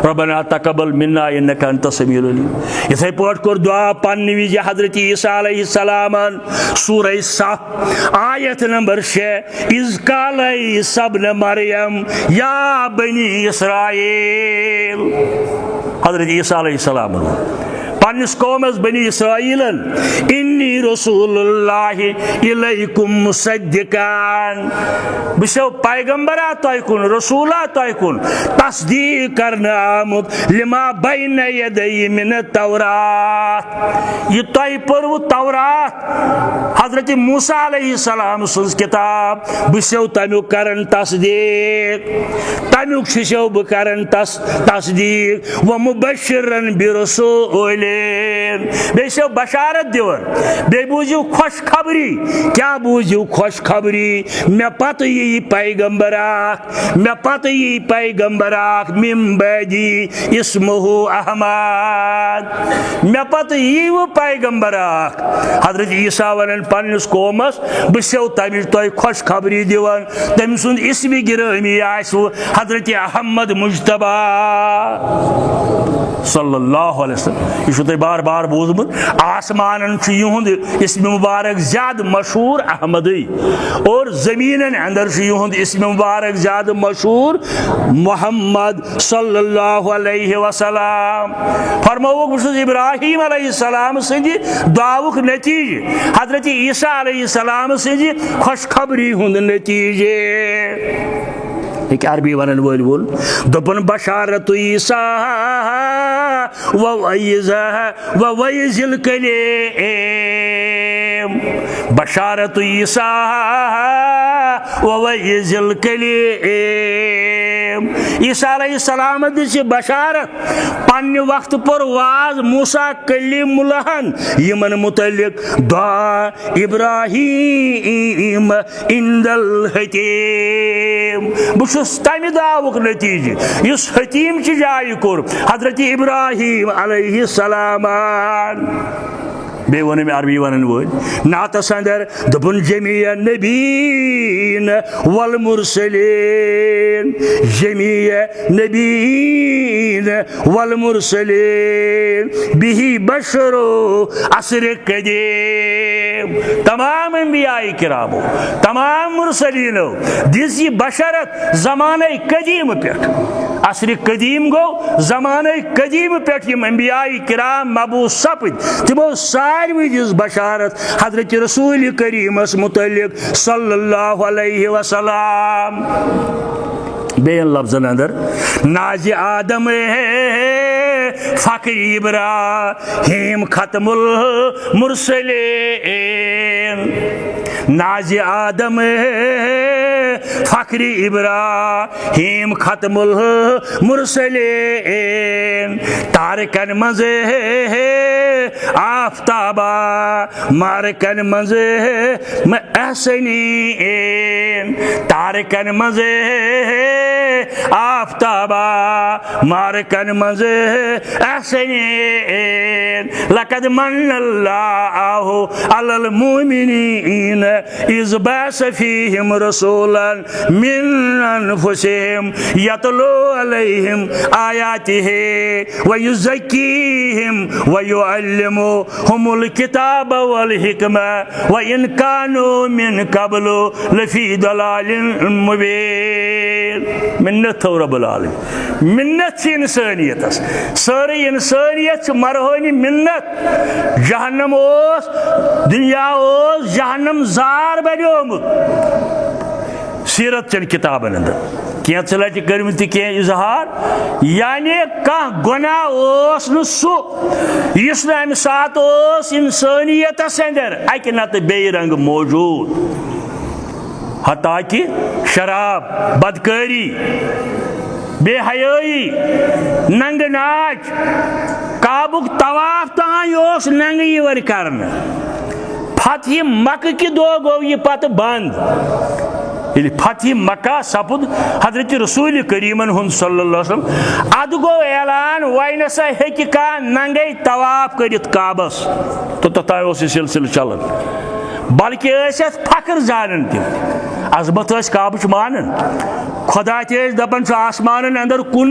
रब्बना तकब्बल मिन्ना इन्नका अंतस समीउल अलीम इथे पट कोर दुआ पन्ने विज हजरत ईसा अलैहिस्सलामन सूरह सफ आयत नंबर 6 इज़ काल ईसा इब्न मरियम या बनी इस्राईल हजरत ईसा अलैहिस्सलाम पन्निस कौमस बनी इसराइलन इन्नी रसूलुल्लाहि इलैकुम मुसद्दिकान बिशो पैगंबरा तयकुन रसूला तयकुन तस्दीक करना आमुत लिमा बैन यदै मिन तौरात ये तय पर्व तौरात हजरत मूसा अलैहिस्सलाम सुन किताब बिशो तमु करन तस्दीक तमु शिशो ब करन तस्दीक व मुबश्शिरन बिरसूल बेशो बशारत दिवन बे बूझू खुशखबरी क्या बूझू खुशखबरी मे पत यी पैगंबराक मिम बैदी इस्मुहु अहमद मे पत यी वो पैगंबराक हजरत ईसा वनन पन्निस कौमस बो तमिच तय खुशखबरी दिवन तम सुंद इस्म गिरामी आसु हजरत अहमद मुज्तबा सल्लल्लाहु अलैहि वसल्लम ये बार बार बोजमुत आसमान युहद इस्म मुबारक ज्यादा मशहूर अहमदी और जमीन अंदर युहद इस्म मुबारक ज्यादा मशहूर मोहम्मद सल्लल्लाहु अलैहि वसल्लम फरमावुक बस इब्राहिम अलैहिस्सलाम सिंदि दुआउक नतीजे हजरत ईसा अलैहिस्सलाम सिंदि खुशखबरी हुंद नतीजे एक अरबी वनन वोल बोल दोपन बशारत ईसा व वयजिल कलीम बशारत ईसा व वयजिल कलीम ईसा अलैहिस्सलाम दिस बशारत पन्ने वक्त पर वाज मूसा कलीमुल्लाहन यमन मुतल्लिक दुआ इब्राहिम इंदल हकीम बुशुस तमि दावुक नतीजे युस हकीम ची जाय कोर हजरत इब्राहिम अलैहिस्सलाम बे वन में अरबी वन वो नातस अंदर दपुन जमिया नबीन वल मुरसलीन जमिया नबीन वल मुरसलीन बिही बशरो असर कदीम तमाम अंबियाए किरामो तमाम मुरसलीनो दिस ये बशरत ज़माने कदीम पे असर कदीम गो ज़माने कदीम पे यम अंबियाए किराम मबूस सपद तिमो सारवी दिस बशारत हजरत रसूल करीमस मुतल्लिक सल्लल्लाहु अलैहि वसल्लम बेन लफ्जन अंदर नाज आदम फक्र इब्राहीम खत्मुल मुरसलीन नाज आदम फक्र इब्राहीम खत्मुल मुरसलीन तारकन मज आफ्ताबा मारकन मज एहसनीन तारकन मज आफ्ताबा मारकन मज एहसनीन लक़द मन्नल्लाहु अलल मुमिनीन इज़ बअस फ़ीहिम रसूलन मिन अनफुसिहिम यतलू अलैहिम आयातिहि व युज़क्कीहिम व युअल्लिमुहुमुल किताब वल हिकमा व इन कानू मिन क़ब्लु लफ़ी दलालिन मुबीन। मिन्नत थो रब्बुल आलमीन, मिन्नत इंसानियत सारी इंसानियत मरहनी मिन्नत। जहन्नम दुनिया जहन्नम जार बनियोमुत सीरत चन किताबन अंदर कैंच लटि कर्म कह इजहार यानी कह गुनाह इस अम सात इंसानियत अंदर अकि नत बे रंग मौजूद हता कि शराब बदकारी बेहयाई नंग नाच काबुक तवाफ तान नंग वर कर फतह मक्का कि दो गो यह पत बंद फतह मक्का सपुद हजरत रसूल करीमन हुन सल्लल्लाहु अलैहि वसल्लम अद गो ऐलान वन सा हेकि कह नंगे तवाफ करित काबस तो तोतान सिलसिल चलन बल्कि फख्र जानन तम अजमत काबच मानन खुदा दपान आसमान अंदर कुन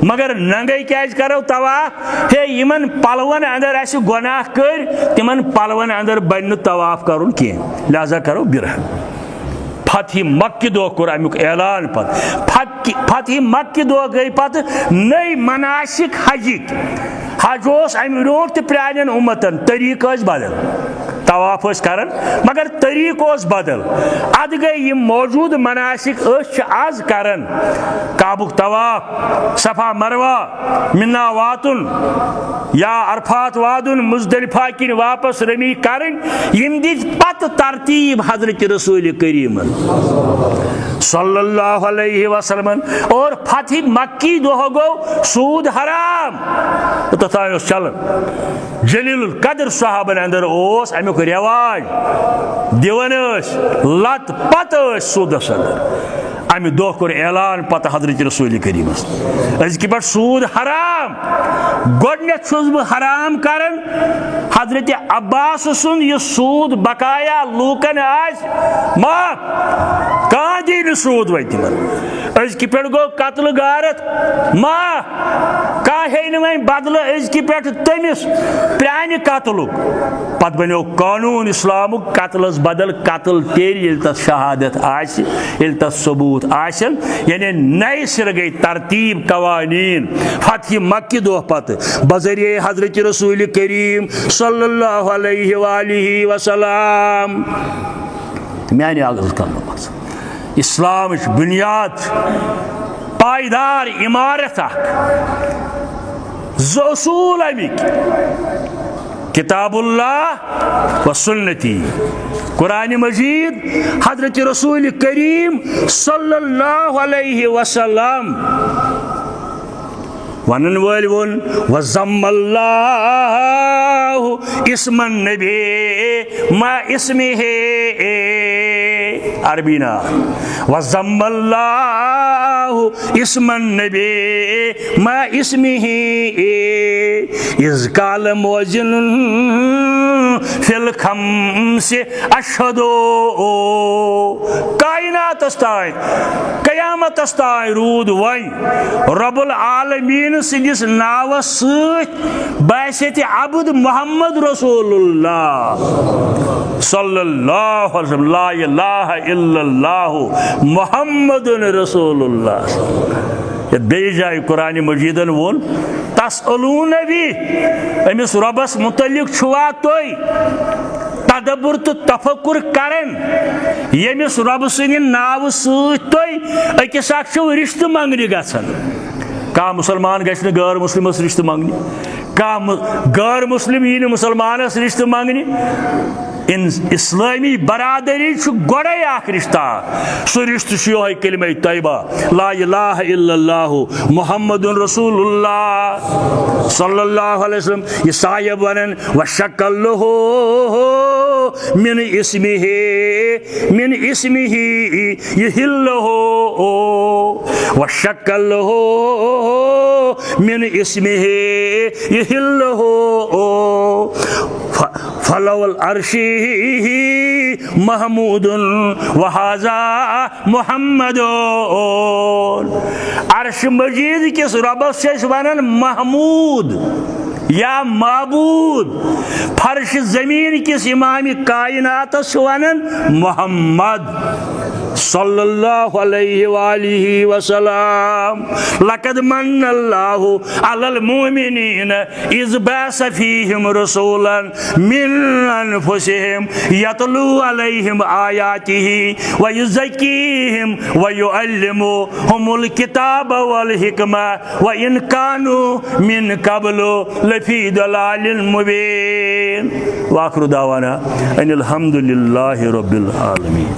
मगर नंगे क्या करो तवाफ हे यमन पलवन अंदर आस गुनाह कर तिमन पलवन अंदर बन तवाफ कर लिहाजा करो बिरह। फतह मक्का दो कोर अमुक ऐलान फतह मक्का दो गई पत नई मनासिक हजिक हज अम ब्रोट प्रान उम्मतन तरीक बदल तवाफ करन मगर तरीक बदल अद गई मौजूद मनासिक आज करन काबुक तवाफ सफा मरवा मिना वातुन या अरफात वादुन मुजदलिफा किन वापस रमी करन यम दित पत तरतीब हजरत रसूल करीम सल्लल्लाहु अलैहि वसल्लम और फतह मक्की दो गो सूद हराम तथा चलन जलील कदर सहाबन अंदर अमुक रिवाज दिवन लत पत सूदस अंदर अमि दो कोर ऐलान पत हजरत रसूल करीम अजक पे सूद हराम गोडनेथ छुस बह हराम करन हजरत अब्बास सुन यह सूद बकाया लूकन आज माफ कह दी सूद वे तिमन अजक पे गो कत्ल गारत माफ कह हे बदल अजक पे तमिस प्रान कत्लुक पत बनो कानून इस्लाम कत्लस बदल कत्ल तेल तथ शहादत तथ सबूत आसन यानी नए सिर गई तरतीब कवानीन फतह मक्की दो पत बजरिए हजरत रसूल करीम सल्लल्लाहु अलैहि वसल्लम मैंने आगज कर इस्लाम बुनियाद पायदार इमारत ज़सूल अमिक किताबुल्लाह व सुन्नती कुरान मजीद हजरत रसूल करीम सल्लल्लाहु अलैहि वसल्लम वनन वल वन वज़म्मल्लाहु इस्मन नबी मा इस्मिही अरबीना वज़म्मल्लाहु इस्मन नबी मा इस्मिही इज़ काल मुअज्जिनुन फिल खम्स अशहदु कायनात अस्ताय कयामत अस्ताय रूद वन रब्बुल आलमीन सिंदिस नावस बासित अब्द मोहम्मद रसूलुल्लाह सल्लल्लाहु अलैहि वसल्लम ला इलाहा इल्लल्लाहु मुहम्मदुन रसूलुल्लाह बे जाय कुरान मजीदन वोन तसअलून भी अमिस रबस मुतल्लिक छुआ तोय तदब्बुर तो तफक्कुर करन यमिस रब सुनि नाव सत अकिस रिश्त मंगने गसन का मुसलमान गश्न गैर मुस्लिमस रिश्त मंगने का गैर मुस्लिम यी मुसलमानस रिश्त मंगने इन इस्लामी बरादरी गोड़े रिश्ता सह रिश्त ये कलिमा तैयबा ला इलाहा इल्लल्लाहु मुहम्मदुन रसूलुल्लाह सल्लल्लाहु अलैहि वसल्लम ये साहिब वनन वशक्कल्लहु मिन इस्मिही यहिल्लहु वशक्कल्लहु मिन इस्मिही यहिल्लहु फलवल अर्शी महमूदुन वहाजा मुहम्मदुन अर्श मजीद किस रबस वनन महमूद या माबूद फर्श जमीन किस इमाम कायनात वनन मोहम्मद सल्लल्लाहु अलैहि वसल्लम लक़द मन्नल्लाहु अलल मुमिनीन इज़ बअस फीहिम रसूलन मिन अनफुसिहिम यतलू अलैहिम आयातिही व युज़क्कीहिम व युअल्लिमुहुमुल किताब वल हिकमा व इन कानू मिन क़ब्लु लफ़ी दलालिन मुबीन व आखिरु दावाना अनिल हम्दुलिल्लाहि रब्बिल आलमीन।